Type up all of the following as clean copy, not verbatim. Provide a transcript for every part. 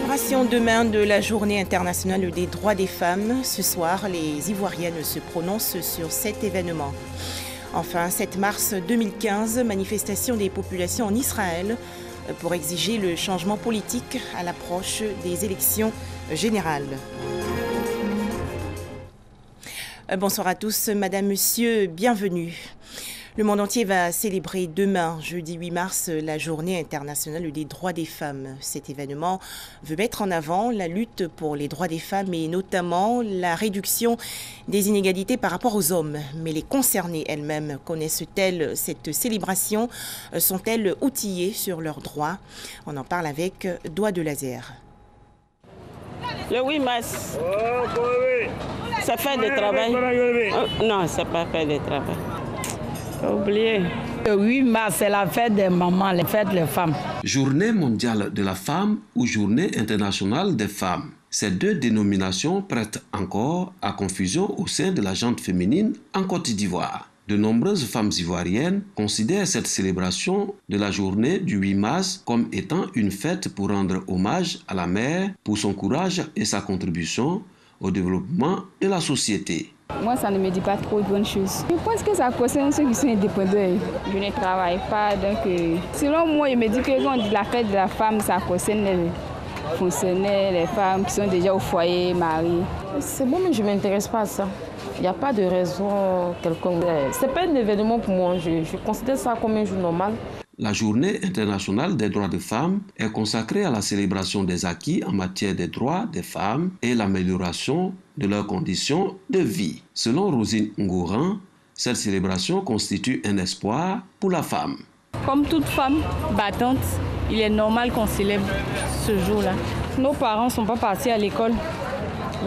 Célébration demain de la Journée internationale des droits des femmes. Ce soir, les Ivoiriennes se prononcent sur cet événement. Enfin, 7 mars 2015, manifestation des populations en Israël pour exiger le changement politique à l'approche des élections générales. Bonsoir à tous, madame, monsieur, bienvenue. Le monde entier va célébrer demain, jeudi 8 mars, la Journée internationale des droits des femmes. Cet événement veut mettre en avant la lutte pour les droits des femmes et notamment la réduction des inégalités par rapport aux hommes. Mais les concernées elles-mêmes connaissent-elles cette célébration? Sont-elles outillées sur leurs droits? On en parle avec Doigt de Laser. Le 8 mars, ça fait du travail. Non, c'est pas fait de travail. Oublié. Le 8 mars, c'est la fête des mamans, la fête des femmes. Journée mondiale de la femme ou Journée internationale des femmes. Ces deux dénominations prêtent encore à confusion au sein de la gente féminine en Côte d'Ivoire. De nombreuses femmes ivoiriennes considèrent cette célébration de la journée du 8 mars comme étant une fête pour rendre hommage à la mère pour son courage et sa contribution au développement de la société. Moi, ça ne me dit pas trop de bonnes choses. Je pense que ça concerne ceux qui sont indépendants. Je ne travaille pas, donc selon moi, je me dis que quand on dit la fête de la femme, ça concerne les fonctionnaires, les femmes qui sont déjà au foyer, mariées. C'est bon, mais je ne m'intéresse pas à ça. Il n'y a pas de raison quelconque. Ce n'est pas un événement pour moi, je considère ça comme un jour normal. La Journée internationale des droits des femmes est consacrée à la célébration des acquis en matière des droits des femmes et l'amélioration de leurs conditions de vie. Selon Rosine Ngouran, cette célébration constitue un espoir pour la femme. Comme toute femme battante, il est normal qu'on célèbre ce jour-là. Nos parents ne sont pas partis à l'école,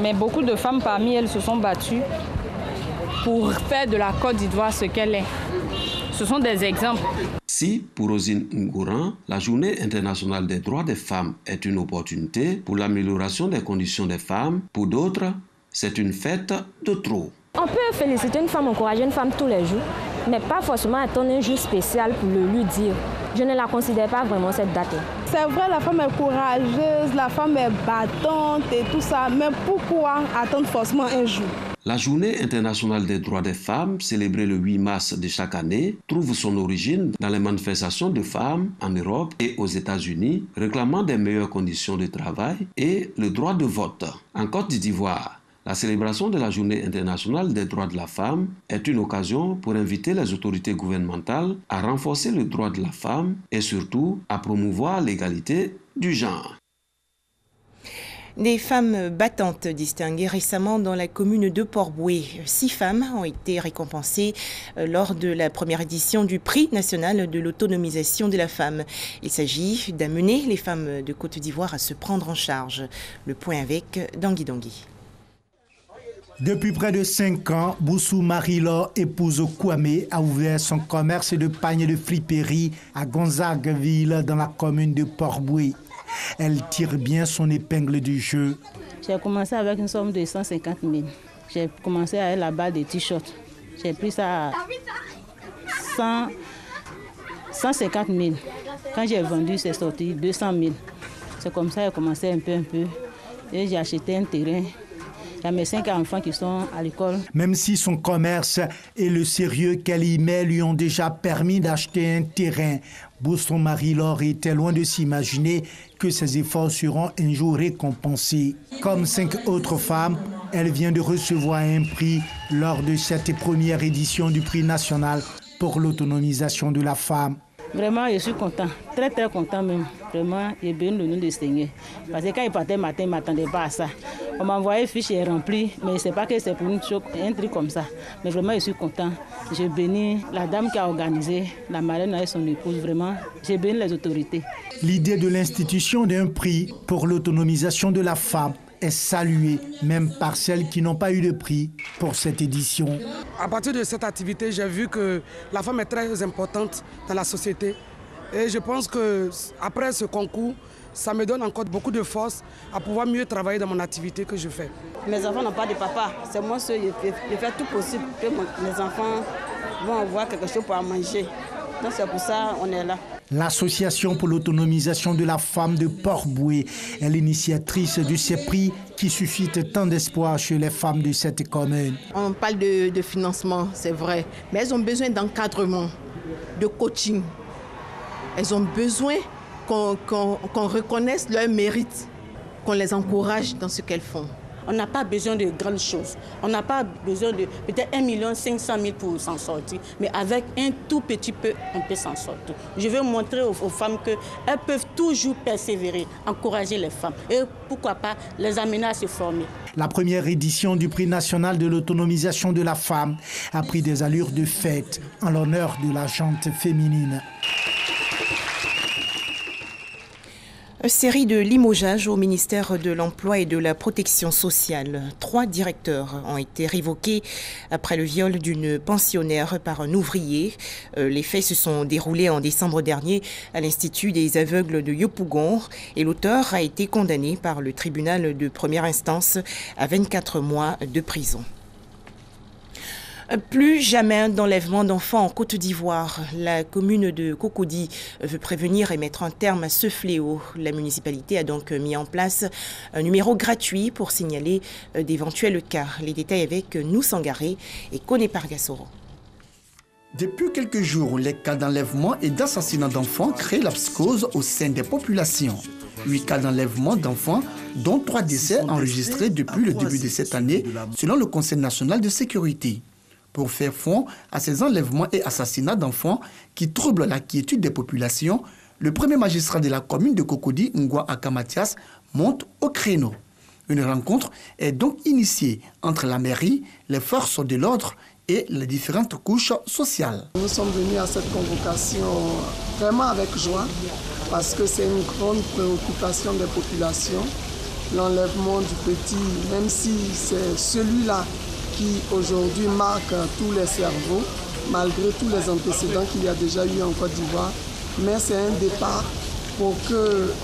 mais beaucoup de femmes parmi elles se sont battues pour faire de la Côte d'Ivoire ce qu'elle est. Ce sont des exemples. Si, pour Rosine Ngouran, la Journée internationale des droits des femmes est une opportunité pour l'amélioration des conditions des femmes, pour d'autres, c'est une fête de trop. On peut féliciter une femme, encourager une femme tous les jours, mais pas forcément attendre un jour spécial pour le lui dire. Je ne la considère pas vraiment cette date. C'est vrai, la femme est courageuse, la femme est battante et tout ça, mais pourquoi attendre forcément un jour? La Journée internationale des droits des femmes, célébrée le 8 mars de chaque année, trouve son origine dans les manifestations de femmes en Europe et aux États-Unis réclamant des meilleures conditions de travail et le droit de vote. En Côte d'Ivoire, la célébration de la Journée internationale des droits de la femme est une occasion pour inviter les autorités gouvernementales à renforcer le droit de la femme et surtout à promouvoir l'égalité du genre. Des femmes battantes distinguées récemment dans la commune de Port-Bouët. 6 femmes ont été récompensées lors de la première édition du prix national de l'autonomisation de la femme. Il s'agit d'amener les femmes de Côte d'Ivoire à se prendre en charge. Le point avec Dangui Dangui. Depuis près de 5 ans, Boussou Marie-Laure, épouse Kwame, a ouvert son commerce de paniers de friperie à Gonzagueville dans la commune de Port-Bouët. Elle tire bien son épingle du jeu. J'ai commencé avec une somme de 150 000. J'ai commencé avec la balle de t-shirt. J'ai pris ça à 150 000. Quand j'ai vendu, c'est sorti 200 000. C'est comme ça que j'ai commencé un peu. Et j'ai acheté un terrain. Il y a mes 5 enfants qui sont à l'école. Même si son commerce et le sérieux qu'elle y met lui ont déjà permis d'acheter un terrain, Boussou Marie-Laure était loin de s'imaginer que ses efforts seront un jour récompensés. Comme 5 autres femmes, elle vient de recevoir un prix lors de cette première édition du prix national pour l'autonomisation de la femme. Vraiment, je suis content, très content même. Vraiment, j'ai béni le nom du Seigneur. Parce que quand il partait matin, je ne m'attendais pas à ça. On m'a envoyé fiche et rempli, mais ce n'est pas que c'est pour une chose, un truc comme ça. Mais vraiment, je suis content. Je bénis la dame qui a organisé, la marraine et son épouse, vraiment. Je bénis les autorités. L'idée de l'institution d'un prix pour l'autonomisation de la femme est saluée, même par celles qui n'ont pas eu de prix pour cette édition. À partir de cette activité, j'ai vu que la femme est très importante dans la société. Et je pense qu'après ce concours, ça me donne encore beaucoup de force à pouvoir mieux travailler dans mon activité que je fais. Mes enfants n'ont pas de papa, c'est moi seul, je fais tout possible que mes enfants vont avoir quelque chose pour manger. Donc c'est pour ça qu'on est là. L'Association pour l'autonomisation de la femme de Port-Bouët est l'initiatrice de ces prix qui suscitent tant d'espoir chez les femmes de cette commune. On parle de financement, c'est vrai, mais elles ont besoin d'encadrement, de coaching. Elles ont besoin qu'on reconnaisse leur mérite, qu'on les encourage dans ce qu'elles font. On n'a pas besoin de grandes choses. On n'a pas besoin de peut-être 1 500 000 pour s'en sortir. Mais avec un tout petit peu, on peut s'en sortir. Je veux montrer aux femmes qu'elles peuvent toujours persévérer, encourager les femmes. Et pourquoi pas les amener à se former. La première édition du prix national de l'autonomisation de la femme a pris des allures de fête en l'honneur de la gente féminine. Série de limogeages au ministère de l'Emploi et de la Protection sociale. 3 directeurs ont été révoqués après le viol d'une pensionnaire par un ouvrier. Les faits se sont déroulés en décembre dernier à l'Institut des aveugles de Yopougon et l'auteur a été condamné par le tribunal de première instance à 24 mois de prison. Plus jamais d'enlèvement d'enfants en Côte d'Ivoire. La commune de Cocody veut prévenir et mettre un terme à ce fléau. La municipalité a donc mis en place un numéro gratuit pour signaler d'éventuels cas. Les détails avec nous Sangaré et Kone Pargasoro. Depuis quelques jours, les cas d'enlèvement et d'assassinat d'enfants créent la psychose au sein des populations. 8 cas d'enlèvement d'enfants, dont 3 décès enregistrés depuis le début de cette année, selon le Conseil national de sécurité. Pour faire front à ces enlèvements et assassinats d'enfants qui troublent la quiétude des populations, le premier magistrat de la commune de Cocody, Ngwa Akamatias, monte au créneau. Une rencontre est donc initiée entre la mairie, les forces de l'ordre et les différentes couches sociales. Nous sommes venus à cette convocation vraiment avec joie parce que c'est une grande préoccupation des populations. L'enlèvement du petit, même si c'est celui-là qui aujourd'hui marque tous les cerveaux, malgré tous les antécédents qu'il y a déjà eu en Côte d'Ivoire. Mais c'est un départ pour que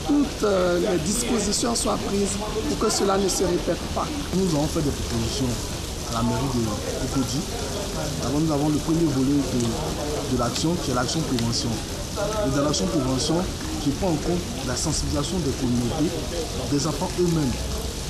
toutes les dispositions soient prises pour que cela ne se répète pas. Nous avons fait des propositions à la mairie de Cocody. Nous avons le premier volet de l'action qui est l'action prévention. Et dans l'action prévention, qui prend en compte la sensibilisation des communautés, des enfants eux-mêmes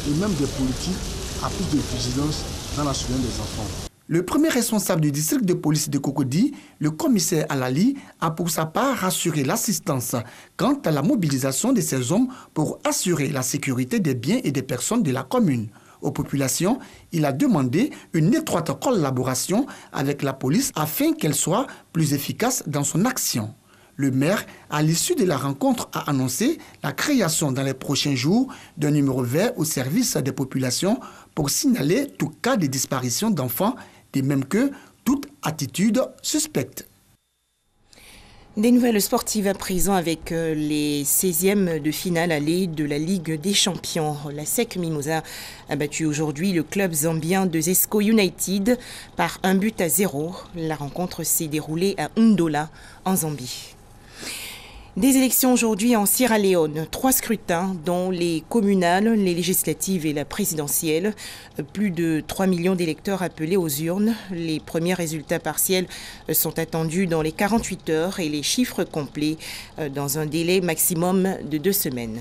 et même des politiques à plus de vigilance dans la surveillance des enfants. Le premier responsable du district de police de Cocody, le commissaire Alali, a pour sa part rassuré l'assistance quant à la mobilisation de ces hommes pour assurer la sécurité des biens et des personnes de la commune. Aux populations, il a demandé une étroite collaboration avec la police afin qu'elle soit plus efficace dans son action. Le maire, à l'issue de la rencontre, a annoncé la création dans les prochains jours d'un numéro vert au service des populations pour signaler tout cas de disparition d'enfants, de même que toute attitude suspecte. Des nouvelles sportives à présent avec les 16e de finale allée de la Ligue des Champions. La SEC Mimosa a battu aujourd'hui le club zambien de Zesco United par 1-0. La rencontre s'est déroulée à Ndola, en Zambie. Des élections aujourd'hui en Sierra Leone, 3 scrutins dont les communales, les législatives et la présidentielle. Plus de 3 millions d'électeurs appelés aux urnes. Les premiers résultats partiels sont attendus dans les 48 heures et les chiffres complets dans un délai maximum de 2 semaines.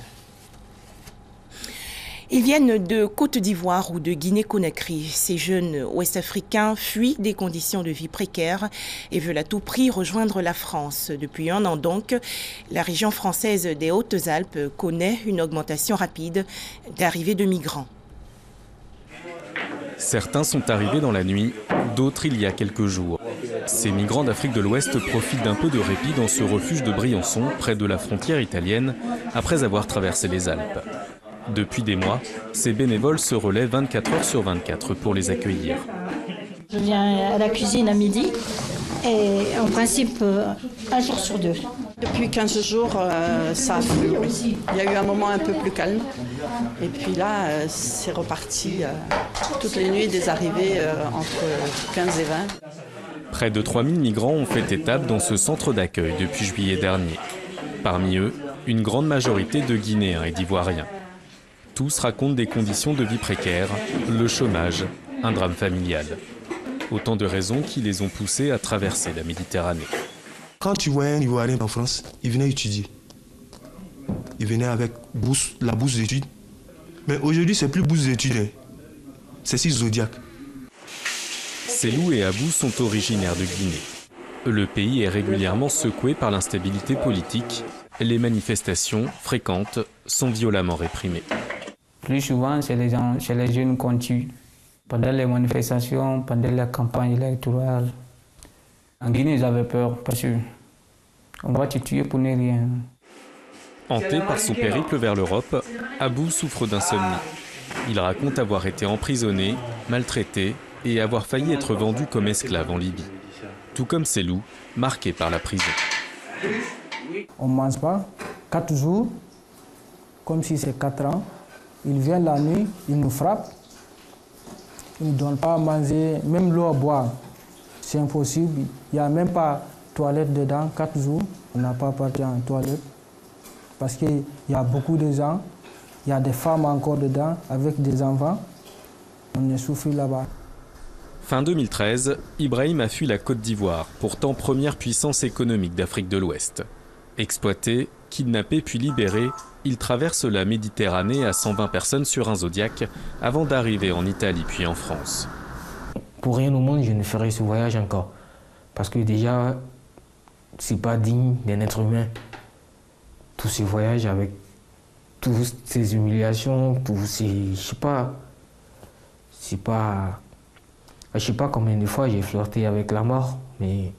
Ils viennent de Côte d'Ivoire ou de Guinée-Conakry. Ces jeunes Ouest-Africains fuient des conditions de vie précaires et veulent à tout prix rejoindre la France. Depuis 1 an donc, la région française des Hautes-Alpes connaît une augmentation rapide d'arrivée de migrants. Certains sont arrivés dans la nuit, d'autres il y a quelques jours. Ces migrants d'Afrique de l'Ouest profitent d'un peu de répit dans ce refuge de Briançon, près de la frontière italienne, après avoir traversé les Alpes. Depuis des mois, ces bénévoles se relaient 24 heures sur 24 pour les accueillir. Je viens à la cuisine à midi et en principe 1 jour sur 2. Depuis 15 jours, ça a flué. Il y a eu un moment un peu plus calme et puis là, c'est reparti toutes les nuits des arrivées entre 15 et 20. Près de 3000 migrants ont fait étape dans ce centre d'accueil depuis juillet dernier. Parmi eux, une grande majorité de Guinéens et d'Ivoiriens. Tous racontent des conditions de vie précaires, le chômage, un drame familial. Autant de raisons qui les ont poussés à traverser la Méditerranée. Quand tu voyais un Ivoirien en France, il venait étudier. Il venait avec la bourse d'études. Mais aujourd'hui, c'est plus bourse d'études, c'est 6 Zodiac. Selou et Abou sont originaires de Guinée. Le pays est régulièrement secoué par l'instabilité politique. Les manifestations, fréquentes, sont violemment réprimées. Plus souvent, c'est les jeunes qu'on tue. Pendant les manifestations, pendant la campagne électorale. En Guinée, ils avaient peur parce qu'on va te tuer pour ne rien. Hanté par son périple vers l'Europe, Abou souffre d'insomnie. Il raconte avoir été emprisonné, maltraité et avoir failli être vendu comme esclave en Libye. Tout comme Selou, marqué par la prison. On ne mange pas 4 jours, comme si c'est 4 ans. Il vient la nuit, il nous frappe. Il ne donne pas à manger, même l'eau à boire. C'est impossible. Il n'y a même pas de toilette dedans. 4 jours, on n'a pas parti en toilette. Parce qu'il y a beaucoup de gens, il y a des femmes encore dedans avec des enfants. On est souffert là-bas. Fin 2013, Ibrahim a fui la Côte d'Ivoire, pourtant première puissance économique d'Afrique de l'Ouest. Exploité, kidnappé puis libéré, il traverse la Méditerranée à 120 personnes sur un Zodiac avant d'arriver en Italie puis en France. Pour rien au monde, je ne ferai ce voyage encore. Parce que déjà, c'est pas digne d'un être humain. Tous ces voyages avec toutes ces humiliations, tous ces... Je sais pas combien de fois j'ai flirté avec la mort, mais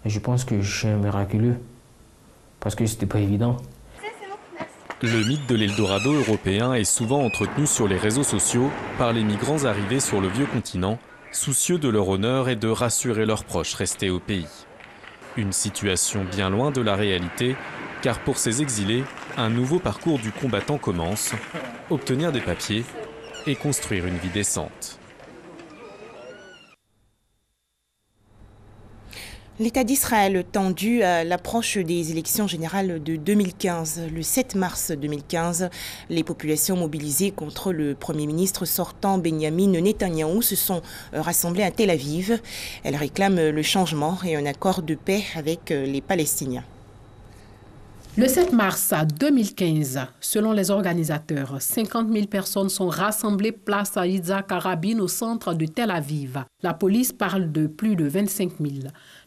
je pense que je suis un miraculeux. Parce que c'était pas évident. Le mythe de l'Eldorado européen est souvent entretenu sur les réseaux sociaux par les migrants arrivés sur le vieux continent, soucieux de leur honneur et de rassurer leurs proches restés au pays. Une situation bien loin de la réalité, car pour ces exilés, un nouveau parcours du combattant commence, obtenir des papiers et construire une vie décente. L'État d'Israël tendu à l'approche des élections générales de 2015. Le 7 mars 2015, les populations mobilisées contre le Premier ministre sortant Benjamin Netanyahou se sont rassemblées à Tel Aviv. Elles réclament le changement et un accord de paix avec les Palestiniens. Le 7 mars 2015, selon les organisateurs, 50 000 personnes sont rassemblées place à Yitzhak Rabin au centre de Tel Aviv. La police parle de plus de 25 000.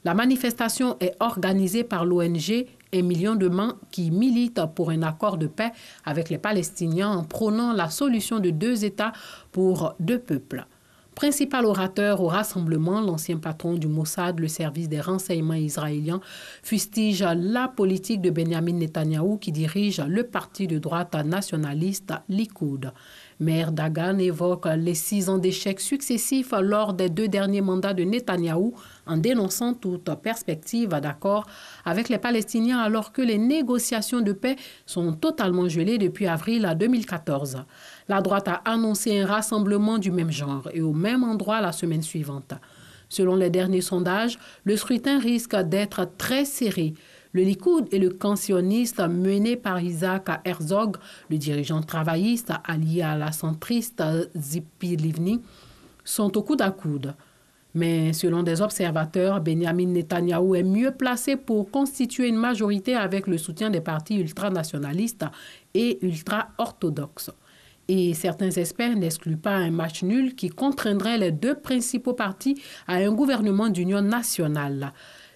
La manifestation est organisée par l'ONG 1 million de mains qui militent pour un accord de paix avec les Palestiniens en prônant la solution de 2 États pour 2 peuples. Principal orateur au rassemblement, l'ancien patron du Mossad, le service des renseignements israéliens, fustige la politique de Benjamin Netanyahou qui dirige le parti de droite nationaliste Likoud. Meir Dagan évoque les 6 ans d'échecs successifs lors des 2 derniers mandats de Netanyahou en dénonçant toute perspective d'accord avec les Palestiniens alors que les négociations de paix sont totalement gelées depuis avril 2014. La droite a annoncé un rassemblement du même genre et au même endroit la semaine suivante. Selon les derniers sondages, le scrutin risque d'être très serré. Le Likoud et le camp sioniste mené par Isaac Herzog, le dirigeant travailliste allié à la centriste Tzipi Livni, sont au coude à coude. Mais selon des observateurs, Benjamin Netanyahou est mieux placé pour constituer une majorité avec le soutien des partis ultranationalistes et ultra-orthodoxes. Et certains experts n'excluent pas un match nul qui contraindrait les 2 principaux partis à un gouvernement d'union nationale.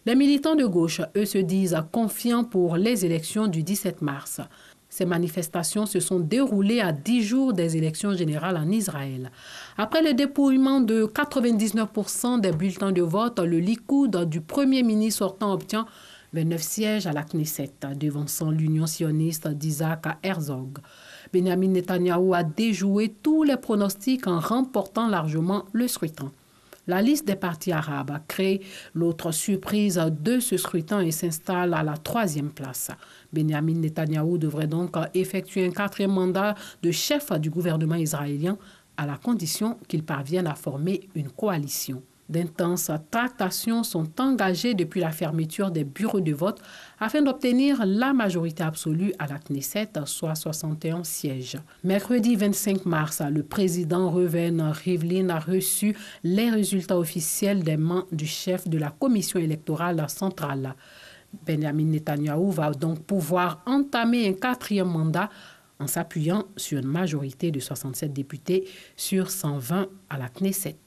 Les militants de gauche, eux, se disent confiants pour les élections du 17 mars. Ces manifestations se sont déroulées à 10 jours des élections générales en Israël. Après le dépouillement de 99% des bulletins de vote, le Likoud du Premier ministre sortant obtient 29 sièges à la Knesset, devançant l'Union sioniste d'Isaac Herzog. Benjamin Netanyahou a déjoué tous les pronostics en remportant largement le scrutin. La liste des partis arabes crée l'autre surprise de ce scrutin et s'installe à la 3e place. Benjamin Netanyahou devrait donc effectuer un 4e mandat de chef du gouvernement israélien à la condition qu'il parvienne à former une coalition. D'intenses tractations sont engagées depuis la fermeture des bureaux de vote afin d'obtenir la majorité absolue à la Knesset, soit 61 sièges. Mercredi 25 mars, le président Reuven Rivlin a reçu les résultats officiels des mains du chef de la commission électorale centrale. Benjamin Netanyahou va donc pouvoir entamer un 4e mandat en s'appuyant sur une majorité de 67 députés sur 120 à la Knesset.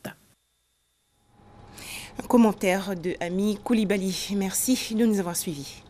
Un commentaire de Ami Koulibaly. Merci de nous avoir suivis.